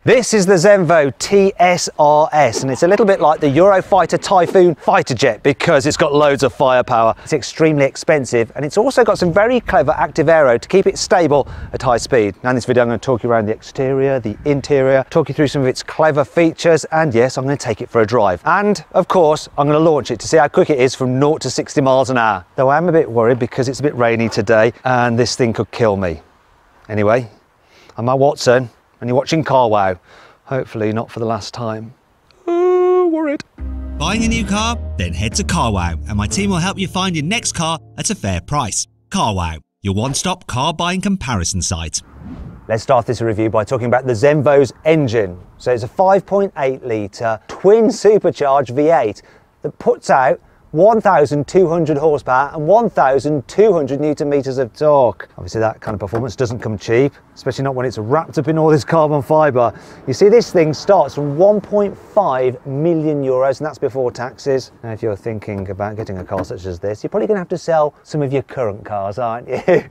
This is the Zenvo TSRS, and it's a little bit like the Eurofighter Typhoon fighter jet because it's got loads of firepower. It's extremely expensive, and it's also got some very clever active aero to keep it stable at high speed. Now in this video I'm going to talk you around the exterior, the interior, talk you through some of its clever features, and yes, I'm going to take it for a drive. And of course, I'm going to launch it to see how quick it is from 0 to 60 miles an hour. Though I am a bit worried because it's a bit rainy today and this thing could kill me. Anyway, I'm at Watson, and you're watching Carwow. Hopefully not for the last time. Ooh, worried. Buying a new car? Then head to Carwow and my team will help you find your next car at a fair price. Carwow, your one-stop car buying comparison site. Let's start this review by talking about the Zenvo's engine. So it's a 5.8 litre twin supercharged V8 that puts out 1,200 horsepower and 1,200 newton meters of torque. Obviously that kind of performance doesn't come cheap, especially not when it's wrapped up in all this carbon fibre. You see, this thing starts from 1.5 million euros, and that's before taxes. Now if you're thinking about getting a car such as this, you're probably going to have to sell some of your current cars, aren't you?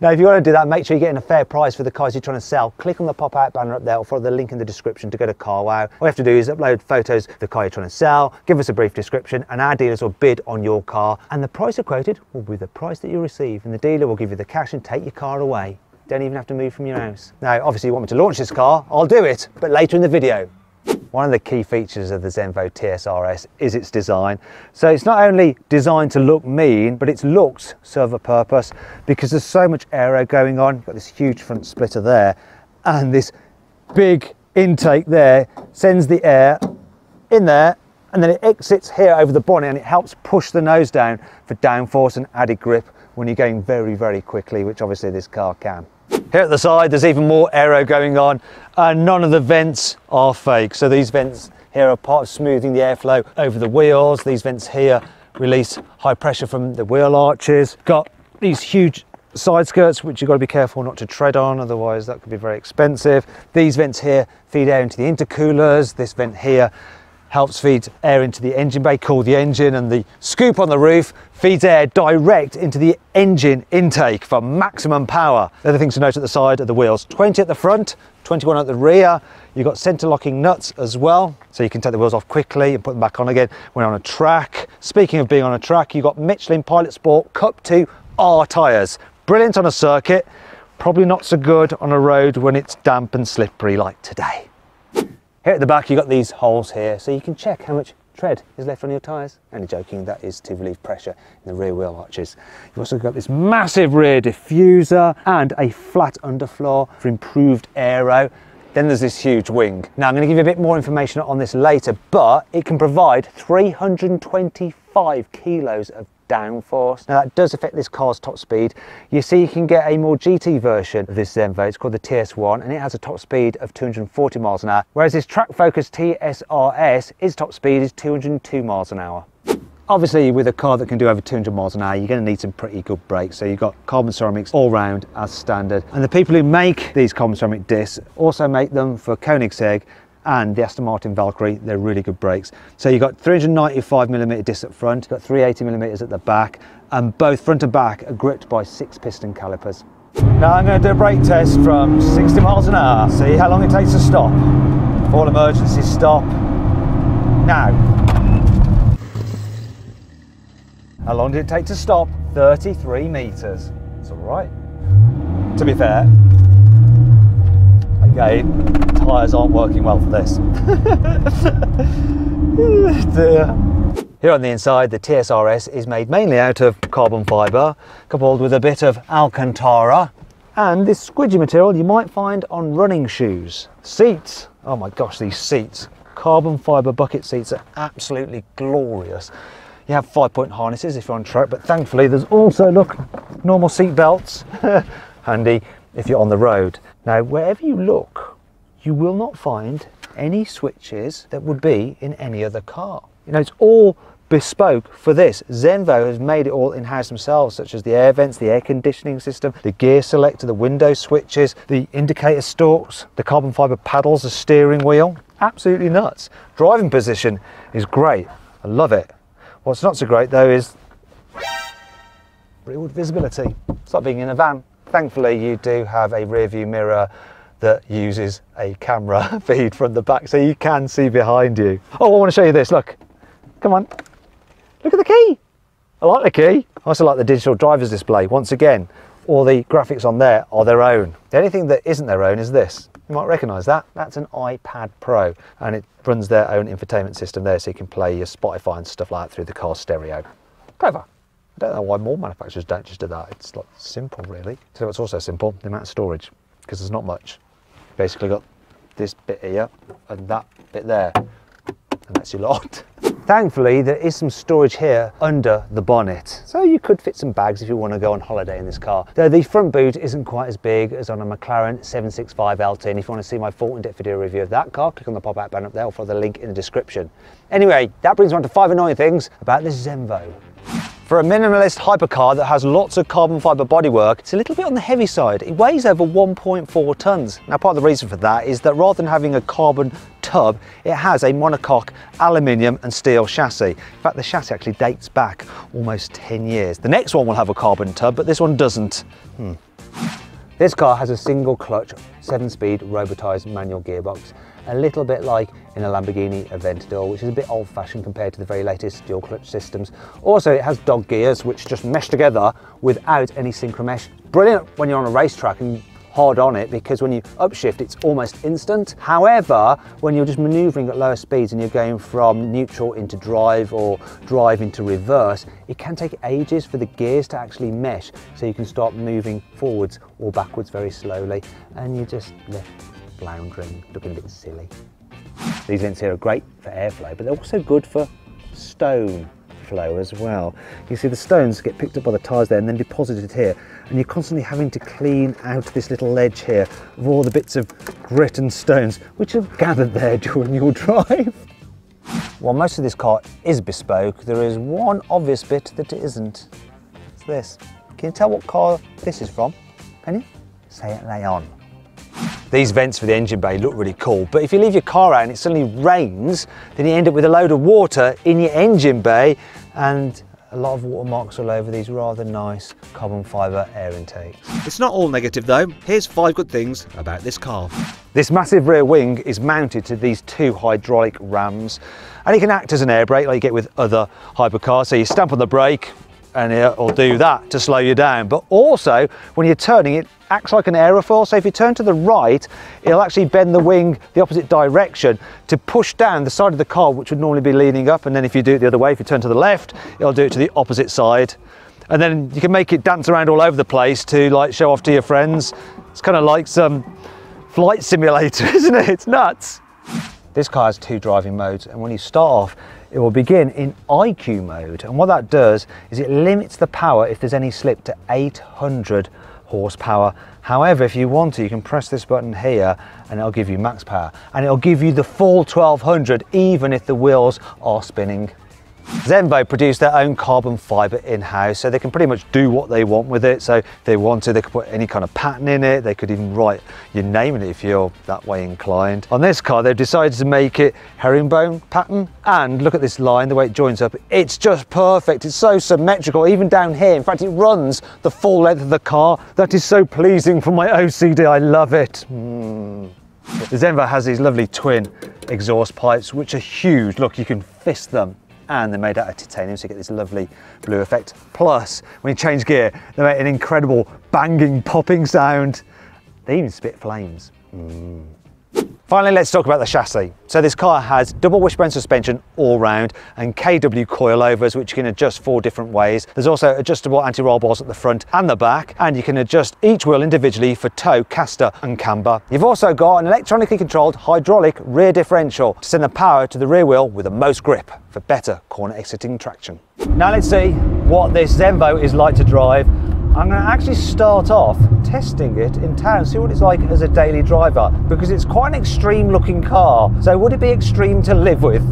Now if you want to do that, make sure you're getting a fair price for the cars you're trying to sell. Click on the pop-out banner up there or follow the link in the description to go to Carwow. All you have to do is upload photos of the car you're trying to sell, give us a brief description, and our dealers will bid on your car, and the price you quoted will be the price that you receive, and the dealer will give you the cash and take your car away. Don't even have to move from your house. Now obviously you want me to launch this car, I'll do it, but later in the video. One of the key features of the Zenvo TSRS is its design. So it's not only designed to look mean, but its looks serve a purpose because there's so much aero going on. You've got this huge front splitter there, and this big intake there sends the air in there, and then it exits here over the bonnet, and it helps push the nose down for downforce and added grip when you're going very, very quickly, which obviously this car can. Here at the side there's even more aero going on, and none of the vents are fake. So these vents here are part of smoothing the airflow over the wheels. These vents here release high pressure from the wheel arches. Got these huge side skirts which you've got to be careful not to tread on, otherwise that could be very expensive. These vents here feed air into the intercoolers. This vent here helps feed air into the engine bay, cool the engine, and the scoop on the roof feeds air direct into the engine intake for maximum power. The other things to note at the side are the wheels. 20 at the front, 21 at the rear. You've got centre locking nuts as well, so you can take the wheels off quickly and put them back on again when on a track. Speaking of being on a track, you've got Michelin Pilot Sport Cup 2 R tyres. Brilliant on a circuit, probably not so good on a road when it's damp and slippery like today. Here at the back you've got these holes here, so you can check how much tread is left on your tyres. Only joking, that is to relieve pressure in the rear wheel arches. You've also got this massive rear diffuser and a flat underfloor for improved aero. Then there's this huge wing. Now I'm going to give you a bit more information on this later, but it can provide 325 kilos of downforce. Now that does affect this car's top speed. You see, you can get a more GT version of this Zenvo. It's called the TS1, and it has a top speed of 240 miles an hour, whereas this track focused TSRS, its top speed is 202 miles an hour. Obviously with a car that can do over 200 miles an hour, you're going to need some pretty good brakes. So you've got carbon ceramics all round as standard, and the people who make these carbon ceramic discs also make them for Koenigsegg and the Aston Martin Valkyrie. They're really good brakes. So you've got 395mm discs at front, you've got 380mm at the back, and both front and back are gripped by 6 piston calipers. Now I'm going to do a brake test from 60 miles an hour, see how long it takes to stop. If all emergencies stop. Now. How long did it take to stop? 33 metres. It's all right. To be fair, again, tyres aren't working well for this. Here on the inside, the TSRS is made mainly out of carbon fibre, coupled with a bit of Alcantara, and this squidgy material you might find on running shoes. Seats, oh my gosh, these seats. Carbon fibre bucket seats are absolutely glorious. You have 5-point harnesses if you're on track, but thankfully there's also, look, normal seat belts. Handy if you're on the road. Now, wherever you look, you will not find any switches that would be in any other car. You know, it's all bespoke for this. Zenvo has made it all in-house themselves, such as the air vents, the air conditioning system, the gear selector, the window switches, the indicator stalks, the carbon fibre paddles, the steering wheel. Absolutely nuts. Driving position is great. I love it. What's not so great though is rearward visibility. It's like being in a van. Thankfully you do have a rear view mirror that uses a camera feed from the back, so you can see behind you. Oh, I want to show you this, look. Come on, look at the key. I like the key. I also like the digital driver's display. Once again, all the graphics on there are their own. The only thing that isn't their own is this. You might recognise that. That's an iPad Pro, and it runs their own infotainment system there, so you can play your Spotify and stuff like that through the car stereo. Clever. I don't know why more manufacturers don't just do that. It's like simple, really. So it's also simple, the amount of storage, because there's not much. Basically got this bit here and that bit there, and that's your lot. Thankfully, there is some storage here under the bonnet, so you could fit some bags if you want to go on holiday in this car. Though the front boot isn't quite as big as on a McLaren 765 LT, and if you want to see my full in-depth video review of that car, click on the pop-out button up there or follow the link in the description. Anyway, that brings me on to 5 annoying things about this Zenvo. For a minimalist hypercar that has lots of carbon fibre bodywork, it's a little bit on the heavy side. It weighs over 1.4 tonnes. Now, part of the reason for that is that rather than having a carbon tub, it has a monocoque aluminium and steel chassis. In fact, the chassis actually dates back almost 10 years. The next one will have a carbon tub, but this one doesn't. This car has a single clutch, 7-speed robotised manual gearbox, a little bit like in a Lamborghini Aventador, which is a bit old-fashioned compared to the very latest dual clutch systems. Also, it has dog gears, which just mesh together without any synchromesh. Brilliant when you're on a racetrack and hard on it, because when you upshift, it's almost instant. However, when you're just manoeuvring at lower speeds and you're going from neutral into drive or drive into reverse, it can take ages for the gears to actually mesh, so you can start moving forwards or backwards very slowly, and you just left floundering, looking a bit silly. These vents here are great for airflow, but they're also good for stone flow as well. You see the stones get picked up by the tyres there and then deposited here, and you're constantly having to clean out this little ledge here of all the bits of grit and stones which have gathered there during your drive. While most of this car is bespoke, there is one obvious bit that it isn't. It's this. Can you tell what car this is from? Can you? Say it lay on. These vents for the engine bay look really cool, but if you leave your car out and it suddenly rains, then you end up with a load of water in your engine bay and a lot of watermarks all over these rather nice carbon fibre air intakes. It's not all negative though. Here's 5 good things about this car. This massive rear wing is mounted to these 2 hydraulic rams, and it can act as an air brake like you get with other hypercars. So you stamp on the brake and it'll do that to slow you down, but also when you're turning, it acts like an aerofoil. So if you turn to the right, it'll actually bend the wing the opposite direction to push down the side of the car, which would normally be leaning up. And then if you do it the other way, if you turn to the left, it'll do it to the opposite side. And then you can make it dance around all over the place to like show off to your friends. It's kind of like some flight simulator, isn't it? It's nuts. This car has 2 driving modes, and when you start off, it will begin in IQ mode. And what that does is it limits the power if there's any slip to 800 horsepower. However, if you want to, you can press this button here and it'll give you max power, and it'll give you the full 1200 even if the wheels are spinning. Zenvo produce their own carbon fibre in-house, so they can pretty much do what they want with it. So if they want to, they could put any kind of pattern in it. They could even write your name in it if you're that way inclined. On this car, they've decided to make it herringbone pattern, and look at this line, the way it joins up. It's just perfect. It's so symmetrical, even down here. In fact, it runs the full length of the car. That is so pleasing for my OCD. I love it. The Zenvo has these lovely twin exhaust pipes, which are huge. Look, you can fist them. And they're made out of titanium, so you get this lovely blue effect. Plus, when you change gear, they make an incredible banging, popping sound. They even spit flames. Finally, let's talk about the chassis. So this car has double wishbone suspension all round and KW coilovers, which you can adjust 4 different ways. There's also adjustable anti-roll bars at the front and the back, and you can adjust each wheel individually for toe, caster and camber. You've also got an electronically controlled hydraulic rear differential to send the power to the rear wheel with the most grip for better corner exiting traction. Now let's see what this Zenvo is like to drive. I'm going to actually start off testing it in town, see what it's like as a daily driver, because it's quite an extreme looking car. So would it be extreme to live with?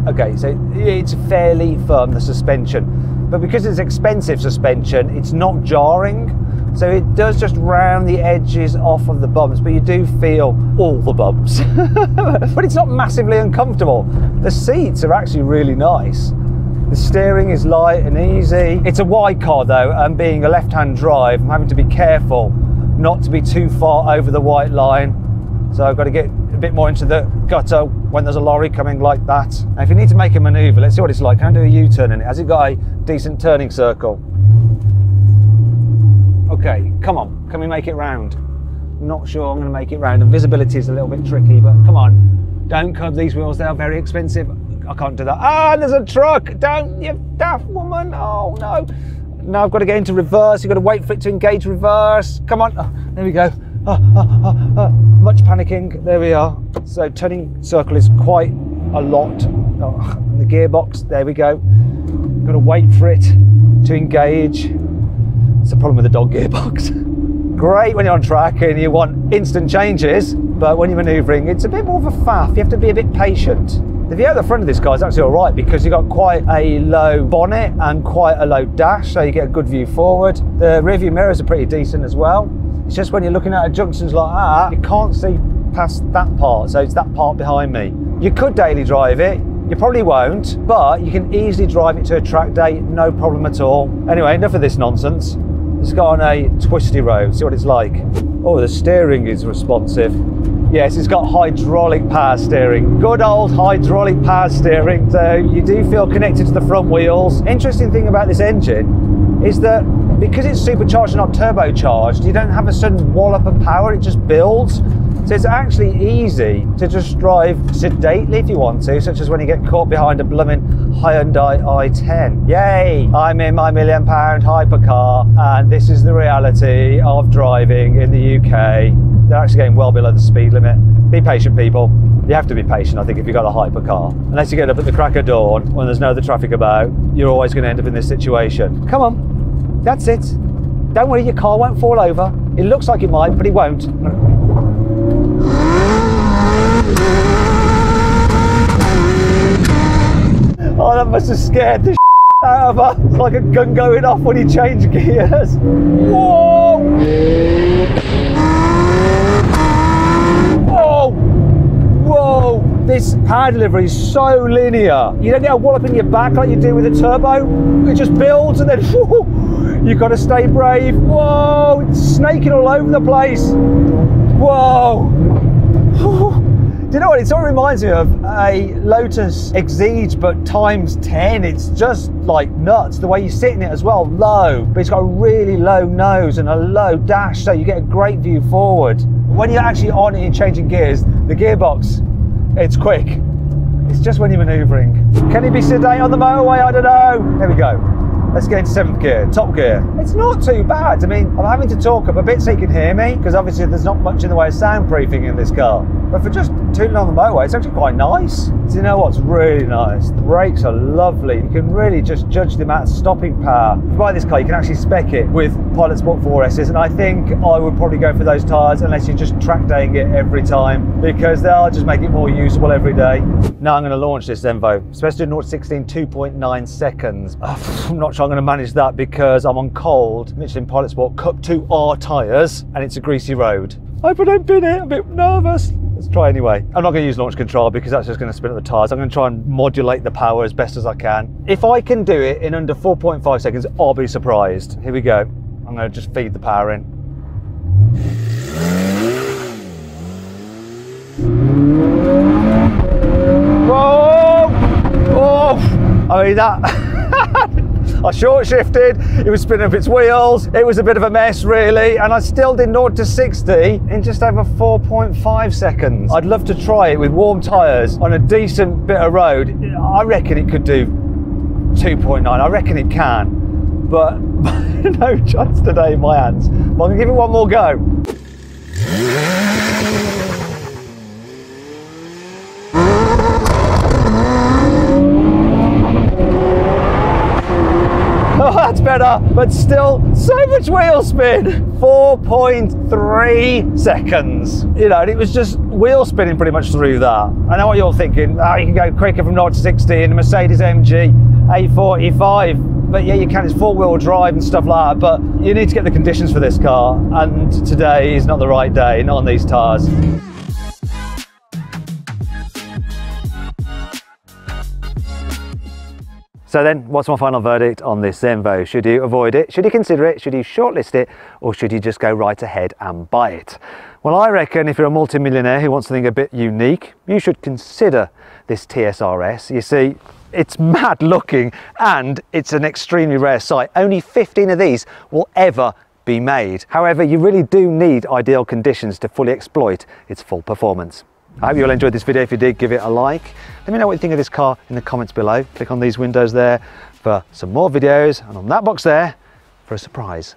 Okay, so it's fairly firm, the suspension, but because it's expensive suspension, it's not jarring. So it does just round the edges off of the bumps, but you do feel all the bumps. But it's not massively uncomfortable. The seats are actually really nice. The steering is light and easy. It's a wide car though, and being a left-hand drive, I'm having to be careful not to be too far over the white line. So I've got to get a bit more into the gutter when there's a lorry coming like that. And if you need to make a manoeuvre, let's see what it's like. Can I do a U-turn in it? Has it got a decent turning circle? Okay, come on, can we make it round? Not sure I'm going to make it round, and visibility is a little bit tricky, but come on, don't curb these wheels, they are very expensive. I can't do that. Ah, there's a truck! Don't, you daft woman! Oh no! Now I've got to get into reverse, you've got to wait for it to engage reverse. Come on, oh, there we go. Much panicking, there we are. So turning circle is quite a lot. Oh, and the gearbox, there we go. Got to wait for it to engage. It's a problem with the dog gearbox. Great when you're on track and you want instant changes, but when you're manoeuvring, it's a bit more of a faff. You have to be a bit patient. The view at the front of this car is actually all right because you've got quite a low bonnet and quite a low dash, so you get a good view forward. The rear view mirrors are pretty decent as well. It's just when you're looking at junctions like that, you can't see past that part, so it's that part behind me. You could daily drive it, you probably won't, but you can easily drive it to a track day, no problem at all. Anyway, enough of this nonsense. Let's go on a twisty road, see what it's like. Oh, the steering is responsive. Yes, it's got hydraulic power steering. Good old hydraulic power steering. So you do feel connected to the front wheels. Interesting thing about this engine is that because it's supercharged and not turbocharged, you don't have a sudden wallop of power, it just builds. So it's actually easy to just drive sedately if you want to, such as when you get caught behind a blooming Hyundai i10. Yay! I'm in my £1 million hypercar, and this is the reality of driving in the UK. They're actually getting well below the speed limit. Be patient, people. You have to be patient, I think, if you've got a hypercar. Unless you get up at the crack of dawn when there's no other traffic about, you're always going to end up in this situation. Come on, that's it. Don't worry, your car won't fall over. It looks like it might, but it won't. Oh, that must have scared the shit out of her. It's like a gun going off when you change gears. Whoa! Whoa! Whoa! This power delivery is so linear. You don't get a wallop in your back like you do with a turbo. It just builds and then whoo, you've got to stay brave. Whoa! It's snaking all over the place. Whoa! Do you know what? It sort of reminds me of a Lotus Exige, but times 10. It's just like nuts. The way you sit in it as well, low, but it's got a really low nose and a low dash, so you get a great view forward. When you're actually on it and changing gears, the gearbox, it's quick. It's just when you're manoeuvring. Can it be sedate on the motorway? I don't know. There we go. Let's get into 7th gear, top gear. It's not too bad. I mean, I'm having to talk up a bit so you can hear me, because obviously there's not much in the way of soundproofing in this car. But for just tooting on the motorway, it's actually quite nice. Do you know what's really nice? The brakes are lovely. You can really just judge the amount of stopping power. If you buy this car, you can actually spec it with Pilot Sport 4S's, and I think I would probably go for those tyres unless you're just track daying it every time, because they'll just make it more usable every day. Now I'm going to launch this Zenvo. It's supposed to do 0 to 16 2.9 seconds. I'm not sure I'm going to manage that because I'm on cold Michelin Pilot Sport Cup 2R tyres and it's a greasy road. I hope I don't bin it, I'm a bit nervous. Let's try anyway. I'm not going to use launch control because that's just going to spin up the tyres. I'm going to try and modulate the power as best as I can. If I can do it in under 4.5 seconds, I'll be surprised. Here we go. I'm going to just feed the power in. Whoa! Oh! I mean that... I short shifted, it was spinning up its wheels, it was a bit of a mess really, and I still did 0 to 60 in just over 4.5 seconds. I'd love to try it with warm tyres on a decent bit of road. I reckon it could do 2.9, I reckon it can, but no chance today in my hands. But I'm going to give it one more go. Oh, that's better, but still so much wheel spin. 4.3 seconds. You know, and it was just wheel spinning pretty much through that. I know what you're thinking. Oh, you can go quicker from 0 to 60 in a Mercedes AMG A45. But yeah, you can. It's 4-wheel drive and stuff like that. But you need to get the conditions for this car. And today is not the right day, not on these tyres. So then, what's my final verdict on this Zenvo? Should you avoid it? Should you consider it? Should you shortlist it? Or should you just go right ahead and buy it? Well, I reckon if you're a multimillionaire who wants something a bit unique, you should consider this TSRS. You see, it's mad looking and it's an extremely rare sight. Only 15 of these will ever be made. However, you really do need ideal conditions to fully exploit its full performance. I hope you all enjoyed this video. If you did, give it a like. Let me know what you think of this car in the comments below. Click on these windows there for some more videos, and on that box there for a surprise.